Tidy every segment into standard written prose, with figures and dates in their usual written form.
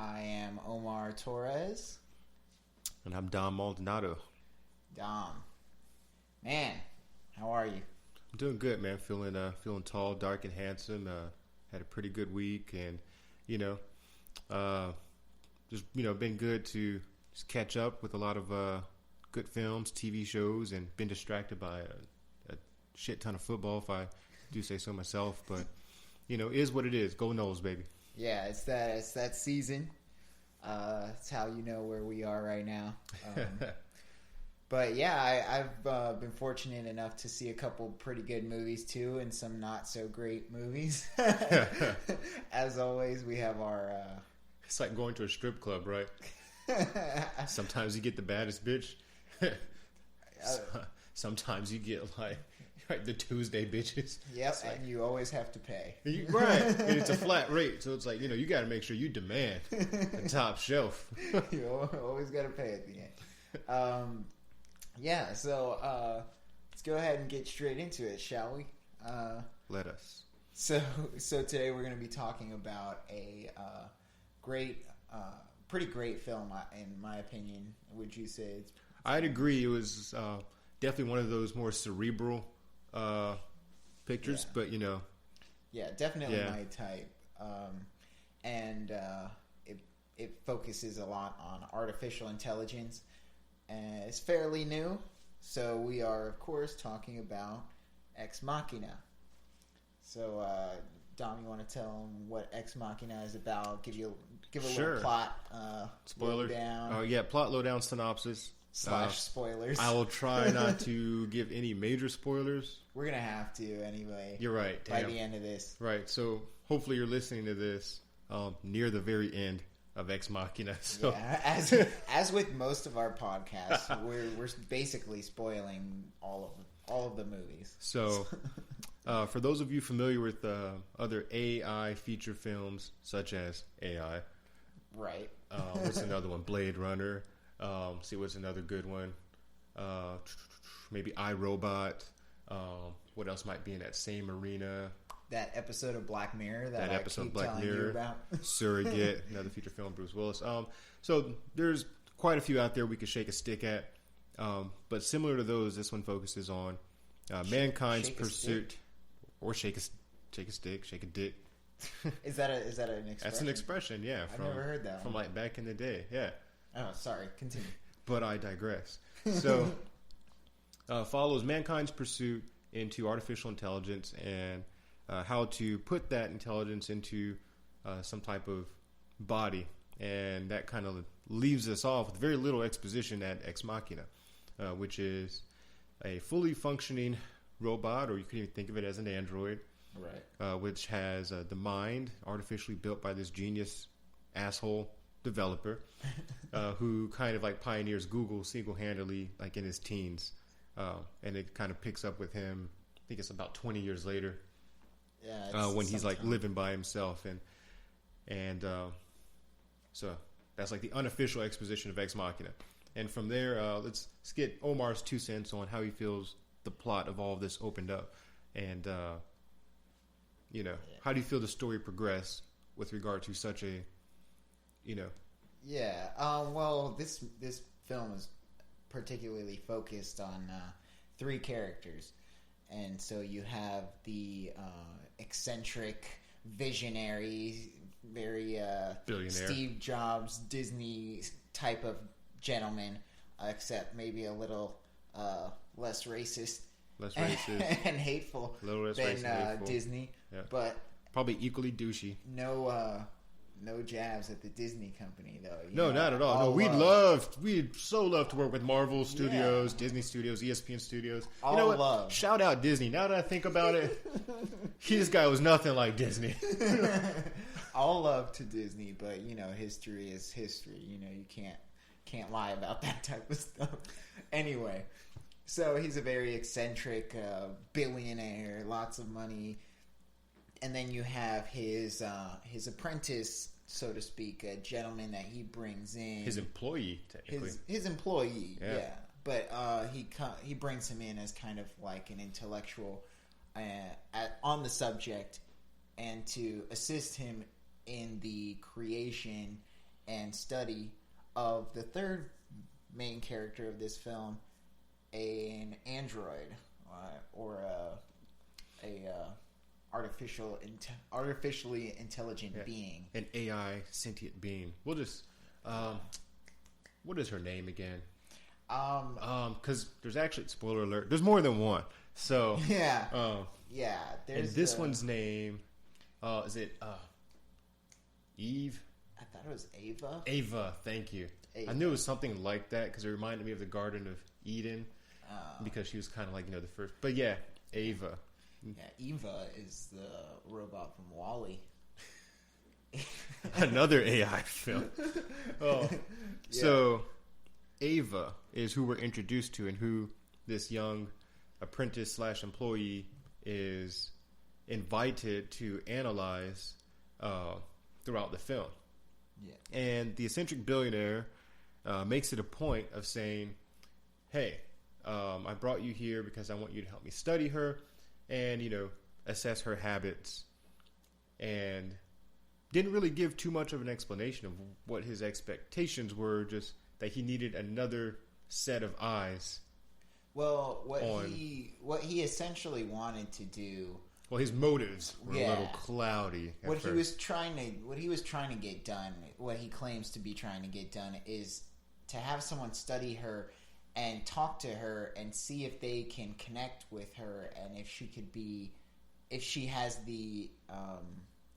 I am Omar Torres. And I'm Dom Maldonado. Dom. Man, how are you? I'm doing good, man. Feeling tall, dark, and handsome. Had a pretty good week, and been good to just catch up with a lot of good films, TV shows, and been distracted by a shit ton of football, if I do say so myself. But is what it is. Go Noles, baby. Yeah, it's that season. It's how you know where we are right now. But yeah, I've been fortunate enough to see a couple pretty good movies too, and some not so great movies. As always, we have our. It's like going to a strip club, right? Sometimes you get the baddest bitch. Sometimes you get like the Tuesday bitches. Yep, and you always have to pay. Right, and it's a flat rate, so it's like you got to make sure you demand the top shelf. You always got to pay at the end. Yeah, so let's go ahead and get straight into it, shall we? Let us. So today we're going to be talking about a pretty great film, in my opinion. Would you say it's? I'd agree. It was definitely one of those more cerebral pictures, but yeah, definitely my type. And it focuses a lot on artificial intelligence. And it's fairly new, so we are, of course, talking about Ex-Machina. So, Dom, you want to tell them what Ex-Machina is about? Give a little plot spoiler lowdown. Plot lowdown synopsis / spoilers. I will try not to give any major spoilers. We're gonna have to anyway. You're right. By the end of this, right? So hopefully you're listening to this near the very end of Ex-Machina. So. Yeah, as with most of our podcasts, we're basically spoiling all of the movies. So, for those of you familiar with other AI feature films, such as AI, right? What's another one? Blade Runner. See what's another good one? Maybe iRobot. What else might be in that same arena? That episode of Black Mirror that I episode keep of Black telling Mirror, you about. Surrogate, another feature film, Bruce Willis. So there's quite a few out there we could shake a stick at. But similar to those, this one focuses on mankind's pursuit, or shake a stick, shake a dick. Is that an expression? That's an expression, yeah. I've never heard that from one. like back in the day, yeah. Oh, sorry. Continue. But I digress. So follows mankind's pursuit into artificial intelligence and how to put that intelligence into some type of body. And that kind of leaves us off with very little exposition at Ex-Machina, which is a fully functioning robot, or you could even think of it as an android, right? Which has the mind artificially built by this genius asshole developer who kind of like pioneers Google single-handedly like in his teens. And it kind of picks up with him, I think it's about 20 years later. Yeah, when he's like living by himself, and so that's like the unofficial exposition of Ex-Machina. And from there, let's get Omar's 2 cents on how he feels the plot of all of this opened up, and how do you feel the story progressed with regard to such a, Yeah. Well, this film is particularly focused on 3 characters. And so you have the eccentric, visionary, very billionaire Steve Jobs, Disney type of gentleman, except maybe a little less racist and hateful than Disney. Yeah. But probably equally douchey. No jabs at the Disney company, though. No, not at all. No, we'd so love to work with Marvel Studios, Disney Studios, ESPN Studios. You know what? Love. Shout out Disney. Now that I think about it, this guy was nothing like Disney. All love to Disney, but history is history. You can't lie about that type of stuff. Anyway, so he's a very eccentric billionaire, lots of money. And then you have his apprentice, so to speak, a gentleman that he brings in. His employee, technically. His employee, yeah. But he brings him in as kind of like an intellectual on the subject, and to assist him in the creation and study of the third main character of this film, an android or a artificially intelligent being, an AI sentient being. We'll just what is her name again? Because there's actually, spoiler alert, there's more than one. So yeah. And this one's name, is it Eve? I thought it was Ava. Ava, thank you. Ava. I knew it was something like that because it reminded me of the Garden of Eden, because she was kind of like, the first. But yeah, Ava. Yeah, Eva is the robot from WALL-E. Another AI film. Oh. Yeah. So Ava is who we're introduced to and who this young apprentice / employee is invited to analyze throughout the film. Yeah. And the eccentric billionaire makes it a point of saying, hey, I brought you here because I want you to help me study her and, assess her habits, and didn't really give too much of an explanation of what his expectations were, just that he needed another set of eyes. Well, what he essentially wanted to do. Well, his motives were a little cloudy. What he was trying to get done, what he claims to be trying to get done, is to have someone study her and talk to her and see if they can connect with her and if she has the.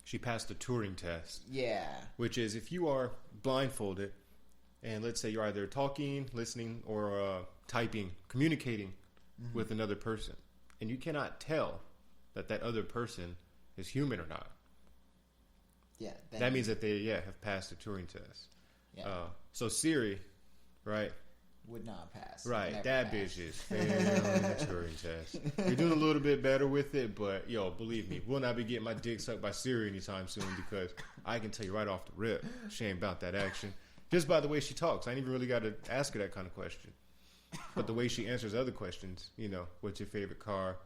She passed the Turing test. Yeah. Which is, if you are blindfolded, and let's say you're either talking, listening, or typing, communicating with another person, and you cannot tell that other person is human or not. Yeah. That means that they have passed the Turing test. Yeah. So Siri, right? Would not pass. Right. That bitch is failing the Turing test. You're doing a little bit better with it, but believe me, we'll not be getting my dick sucked by Siri anytime soon, because I can tell you right off the rip, she ain't about that action. Just by the way she talks. I ain't even really got to ask her that kind of question. But the way she answers other questions, what's your favorite car?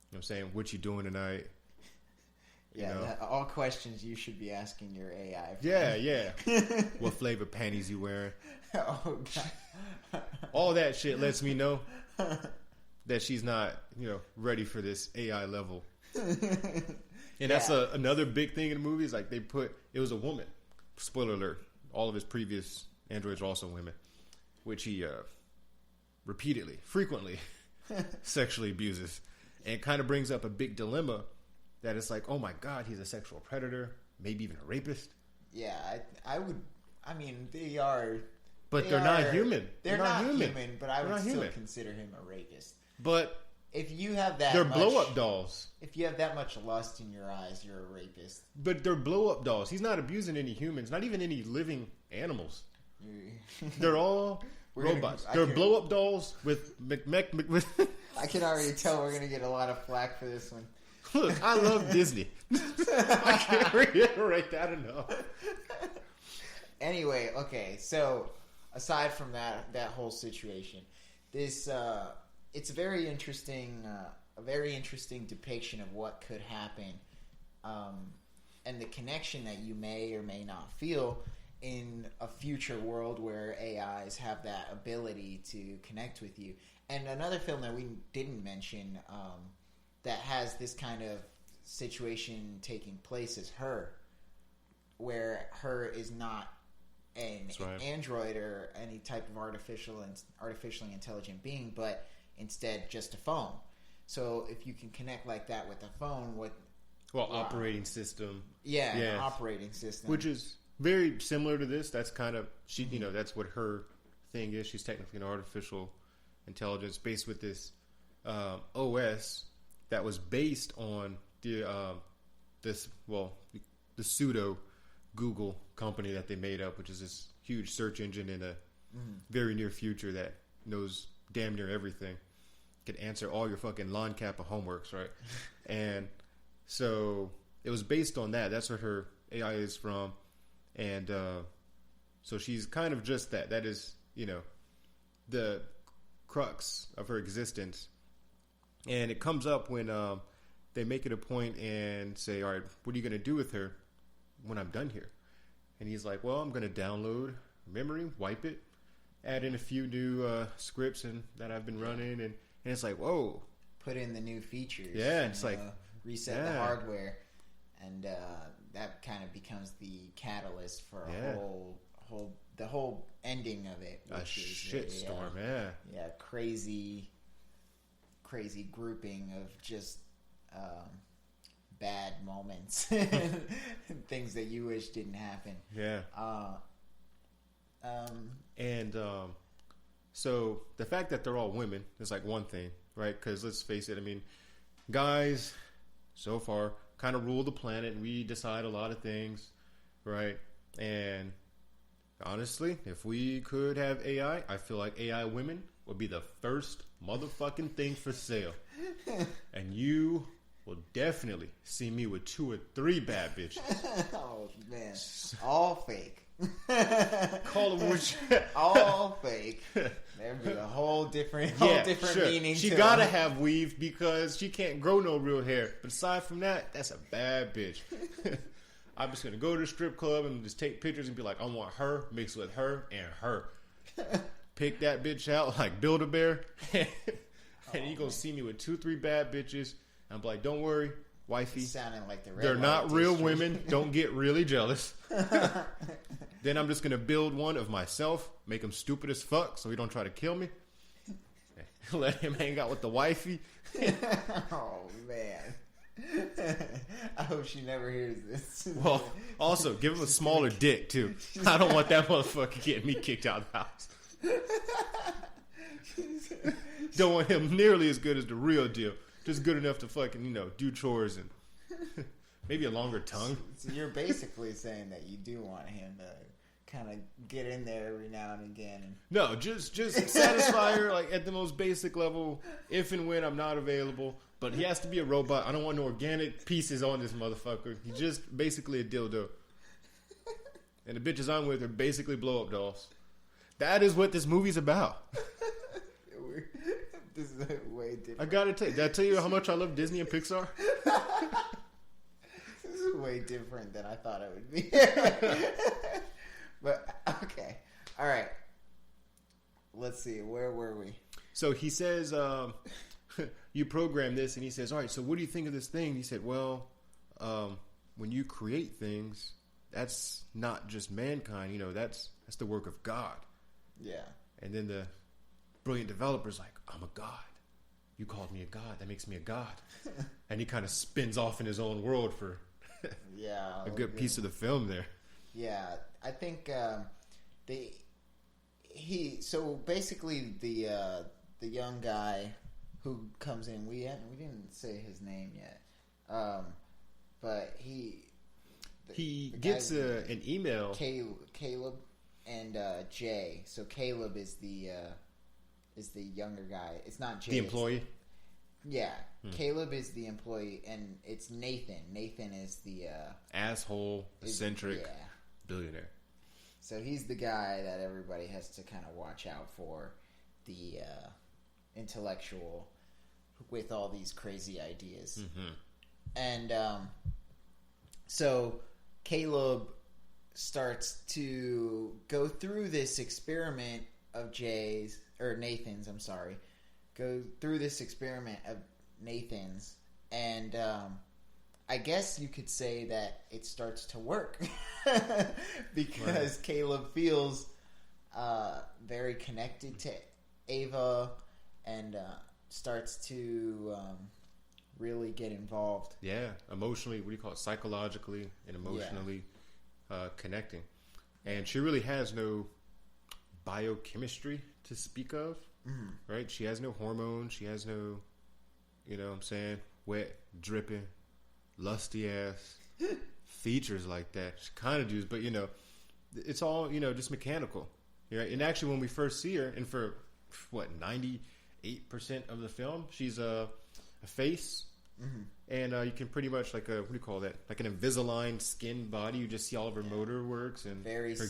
You know what I'm saying? What you doing tonight? Yeah, all questions you should be asking your AI. Yeah. What flavor panties you wearing? Oh, God. All that shit lets me know that she's not, ready for this AI level. And that's another big thing in the movie is like it was a woman. Spoiler alert. All of his previous androids are also women, which he repeatedly, frequently sexually abuses, and kind of brings up a big dilemma that it's like, oh my God, he's a sexual predator, maybe even a rapist. Yeah, I would. I mean, they are. But they're not human. They're not human, but I would still consider him a rapist. But if you have that, they're blow-up dolls. If you have that much lust in your eyes, you're a rapist. But they're blow-up dolls. He's not abusing any humans, not even any living animals. They're all robots. They're blow-up dolls with I can already tell we're going to get a lot of flack for this one. Look, I love Disney. I can't reiterate that enough. Anyway, okay, so aside from that whole situation, this it's a very interesting depiction of what could happen, and the connection that you may or may not feel in a future world where AIs have that ability to connect with you. And another film that we didn't mention that has this kind of situation taking place is Her, where Her is not an android or any type of artificially intelligent being, but instead just a phone. So if you can connect like that with a phone, operating system. Yeah, an operating system. Which is very similar to this. That's kind of, that's what her thing is. She's technically an artificial intelligence based with this OS that was based on the pseudo Google company that they made up, which is this huge search engine in a very near future that knows damn near everything, can answer all your fucking lawn Kappa homeworks, right? And so it was based on that. That's where her AI is from, and so she's kind of just that. That is, the crux of her existence. And it comes up when they make it a point and say, all right, what are you going to do with her when I'm done here? And he's like, well, I'm going to download memory, wipe it, add in a few new scripts that I've been running. And it's like, whoa. Put in the new features. Yeah, it's like... reset the hardware. And that kind of becomes the catalyst for the whole ending of it. A shitstorm, yeah. Yeah, crazy grouping of just bad moments. Things that you wish didn't happen. Yeah. So the fact that they're all women is like one thing, right? Because let's face it, I mean, guys so far kind of rule the planet. We decide a lot of things, right? And honestly, if we could have AI, I feel like AI women would be the first motherfucking thing for sale. And you will definitely see me with 2 or 3 bad bitches. Oh, man. All fake. Call them all fake. There'd be a whole different meaning. She gotta have weave because she can't grow no real hair. But aside from that, that's a bad bitch. I'm just gonna go to the strip club and just take pictures and be like, I want her mixed with her and her. Pick that bitch out like Build-A-Bear, and you gonna see me with 2, 3 bad bitches. And I'm like, don't worry, wifey. Sounding like the they're not real women. Don't get really jealous. Then I'm just going to build one of myself, make him stupid as fuck so he don't try to kill me. Let him hang out with the wifey. Oh, man. I hope she never hears this. Well, also, give him a smaller dick, too. I don't want that motherfucker getting me kicked out of the house. Don't want him nearly as good as the real deal. Just good enough to fucking, do chores and maybe a longer tongue. So you're basically saying that you do want him to kind of get in there every now and again. No, just satisfy her like at the most basic level if and when I'm not available. But he has to be a robot. I don't want no organic pieces on this motherfucker. He's just basically a dildo. And the bitches I'm with are basically blow-up dolls. That is what this movie's about. This is way different. I gotta tell you. Did I tell you how much I love Disney and Pixar? This is way different than I thought it would be. But, okay. All right. Let's see. Where were we? So he says, you program this, and he says, all right, so what do you think of this thing? He said, well, when you create things, that's not just mankind. That's the work of God. Yeah. And then the brilliant developer's like, I'm a god. You called me a god. That makes me a god. And he kind of spins off in his own world for a good piece of the film there. Yeah, I think so basically the young guy who comes in, we didn't say his name yet, but he gets an email. Caleb and Jay. So Caleb is the younger guy. It's not Jay. The employee? Yeah. Caleb is the employee, and it's Nathan. Nathan is the... asshole, eccentric, billionaire. So he's the guy that everybody has to kind of watch out for. The intellectual with all these crazy ideas. Mm-hmm. And so Caleb starts to go through this experiment of Nathan's, I'm sorry. Go through this experiment of Nathan's, and I guess you could say that it starts to work because Caleb feels very connected to Ava and starts to really get involved. Yeah, emotionally, what do you call it? Psychologically and emotionally connecting. And she really has no biochemistry to speak of, right? She has no hormones. She has no, wet, dripping, lusty ass features like that. She kind of does, but it's all just mechanical, right? And actually, when we first see her, and for 98% of the film, she's a face, and you can pretty much like an Invisalign skin body. You just see all of her motor works and very her